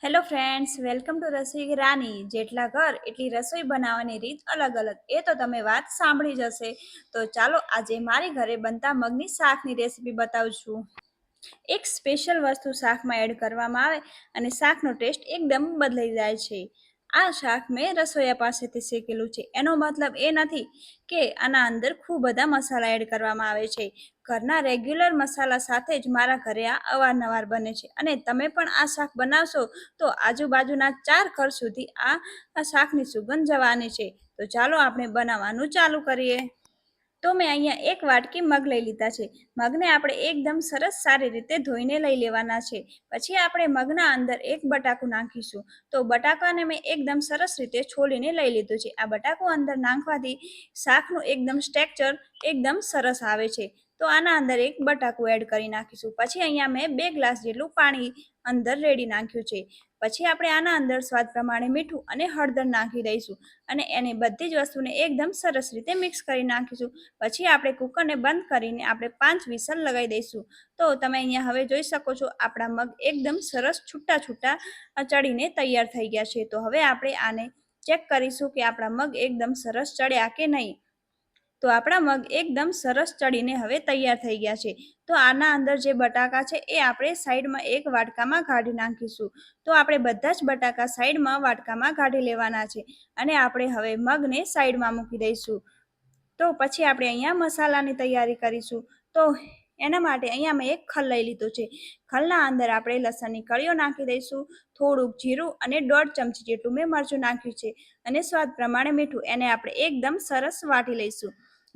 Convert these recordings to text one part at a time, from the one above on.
Hello friends, welcome to રસોઈ રાની. જેટલા ઘર એટલી રસોઈ બનાવવાની રીત અલગ અલગ, એ તો તમે વાત સાંભળી જ હશે. તો ચાલો આજે મારી ઘરે બનતા મગની શાકની રેસીપી બતાવું છું. એક સ્પેશિયલ વસ્તુ શાકમાં એડ કરવામાં આવે અને શાકનો ટેસ્ટ એકદમ બદલાઈ જાય છે. આ શાક મેં રસોઈયા પાસેથી શીખેલું છે. એનો મતલબ એ નથી કે આના અંદર ખૂબ બધા મસાલા એડ કરવામાં આવે છે. ઘરના રેગ્યુલર મસાલા સાથે જ મારા ઘરે આ અવારનવાર બને છે અને તમે પણ આ શાક બનાવશો તો આજુબાજુના 4 ઘર સુધી આ શાકની સુગંધ જવાની છે. તો ચાલો આપણે બનાવવાનું ચાલુ કરીએ. તો મેં અહીંયા એક વાટકી મગ લઈ લીધા છે. મગને આપણે એકદમ સરસ સારી રીતે ધોઈને લઈ લેવાના છે. પછી આપણે મગના અંદર એક બટાકું નાખીશું. તો બટાકાને મેં એકદમ સરસ રીતે છોલીને લઈ લીધું છે. આ બટાકું અંદર નાખવાથી શાકનું એકદમ સ્ટ્રક્ચર એકદમ સરસ આવે છે. તો આના અંદર એક બટાકું એડ કરી નાખીશું. પછી અહીંયા મેં 2 ગ્લાસ જેટલું પાણી અંદર રેડી નાખ્યું છે. પછી આપણે આના અંદર સ્વાદ પ્રમાણે મીઠું અને હળદર નાખી દઈશું અને એને બધી જ વસ્તુને એકદમ સરસ રીતે મિક્સ કરી નાખીશું. પછી આપણે કુકરને બંધ કરીને આપણે 5 વિસલ લગાવી દઈશું. તો તમે અહીંયા હવે જોઈ શકો છો આપણા મગ એકદમ સરસ છૂટા છૂટા ચડીને તૈયાર થઈ ગયા છે. તો હવે આપણે આને ચેક કરીશું કે આપણા મગ એકદમ સરસ ચડ્યા કે નહીં. તો આપણા મગ એકદમ સરસ ચડીને હવે તૈયાર થઈ ગયા છે. તો આના અંદર જે બટાકા છે એ આપણે સાઈડમાં એક વાટકામાં કાઢી નાખીશું. તો આપણે બધા જ બટાકા સાઈડમાં વાટકામાં કાઢી લેવાના છે અને આપણે હવે મગને સાઈડમાં મૂકી દઈશું. તો પછી આપણે અહીંયા મસાલાની તૈયારી કરીશું. તો એના માટે અહીંયા મેં એક ખલ લઈ લીધું છે. ખલના અંદર આપણે લસણની કળીઓ નાખી દઈશું, થોડુંક જીરું અને 1.5 ચમચી જેટલું મેં મરચું નાખ્યું છે અને સ્વાદ પ્રમાણે મીઠું. એને આપણે એકદમ સરસ વાટી લઈશું.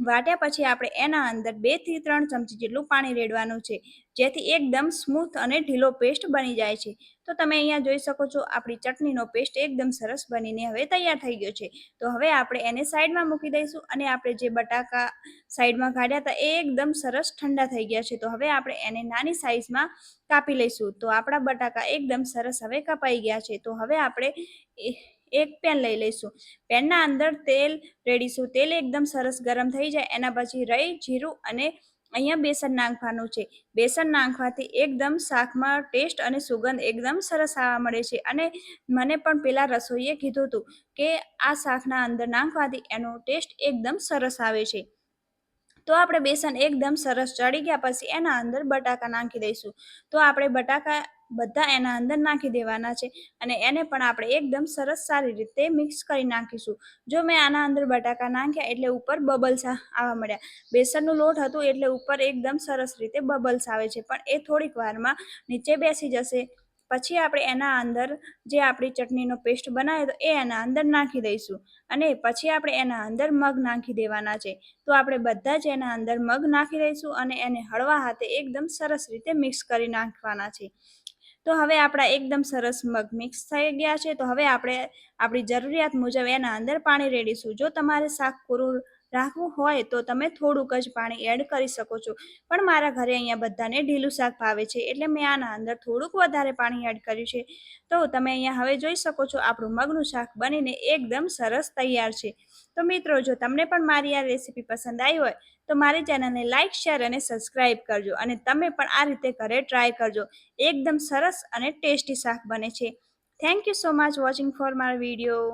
વાટ્યા પછી આપણે એના અંદર 2 થી 3 ચમચી જેટલું પાણી રેડવાનું છે, જેથી એકદમ સ્મૂથ અને ઢીલો પેસ્ટ બની જાય છે. તો તમે અહીંયા જોઈ શકો છો આપણી ચટણીનો પેસ્ટ એકદમ સરસ બનીને હવે તૈયાર થઈ ગયો છે. તો હવે આપણે એને સાઈડમાં મૂકી દઈશું અને આપણે જે બટાકા સાઈડમાં કાઢ્યા હતા એ એકદમ સરસ ઠંડા થઈ ગયા છે. તો હવે આપણે એને નાની સાઈઝમાં કાપી લઈશું. તો આપણા બટાકા એકદમ સરસ હવે કપાઈ ગયા છે. તો હવે આપણે એક પેન લઈ લઈશું. પેનના અંદર તેલ રેડીશું. તેલ એકદમ સરસ ગરમ થઈ જાય એના પછી રાઈ, જીરું અને અહીંયા બેસન નાખવાનું છે. બેસન નાખવાથી એકદમ શાકમાં ટેસ્ટ અને સુગંધ એકદમ સરસ આવવા મળે છે અને મને પણ પેલા રસોઈએ કીધું હતું કે આ શાકના અંદર નાખવાથી એનો ટેસ્ટ એકદમ સરસ આવે છે. તો આપણે બેસન એકદમ સરસ ચડી ગયા પછી એના અંદર બટાકા નાખી દઈશું. તો આપણે બટાકા બધા એના અંદર નાખી દેવાના છે અને એને પણ આપણે એકદમ સરસ સારી રીતે મિક્સ કરી નાખીશું. જો મેં આના અંદર બટાકા નાખ્યા એટલે ઉપર બબલ્સ આવવા મળ્યા. બેસનનું લોટ હતું એટલે ઉપર એકદમ સરસ રીતે બબલ્સ આવે છે, પણ એ થોડીક વારમાં નીચે બેસી જશે. પછી આપણે એના અંદર જે આપણી ચટણીનો પેસ્ટ બનાવ્યો હતો એ એના અંદર નાખી દઈશું અને પછી આપણે એના અંદર મગ નાખી દેવાના છે. તો આપણે બધા જ એના અંદર મગ નાખી દઈશું અને એને હળવા હાથે એકદમ સરસ રીતે મિક્સ કરી નાખવાના છે. તો હવે આપણા એકદમ સરસ મગ મિક્સ થઈ ગયા છે. તો હવે આપણે આપણી જરૂરિયાત મુજબ એના અંદર પાણી રેડીશું. જો તમારે શાક પૂરું રાખવું હોય તો તમે થોડુંક જ પાણી એડ કરી શકો છો, પણ મારા ઘરે અહીંયા બધાને ઢીલું શાક ભાવે છે એટલે મેં આના અંદર થોડુંક વધારે પાણી એડ કર્યું છે. તો તમે અહીંયા હવે જોઈ શકો છો આપણું મગનું શાક બનીને એકદમ સરસ તૈયાર છે. તો મિત્રો, જો તમને પણ મારી આ રેસીપી પસંદ આવી હોય તો મારી ચેનલને લાઇક, શેર અને સબસ્ક્રાઈબ કરજો અને તમે પણ આ રીતે ઘરે ટ્રાય કરજો. એકદમ સરસ અને ટેસ્ટી શાક બને છે. Thank you so much watching for my video.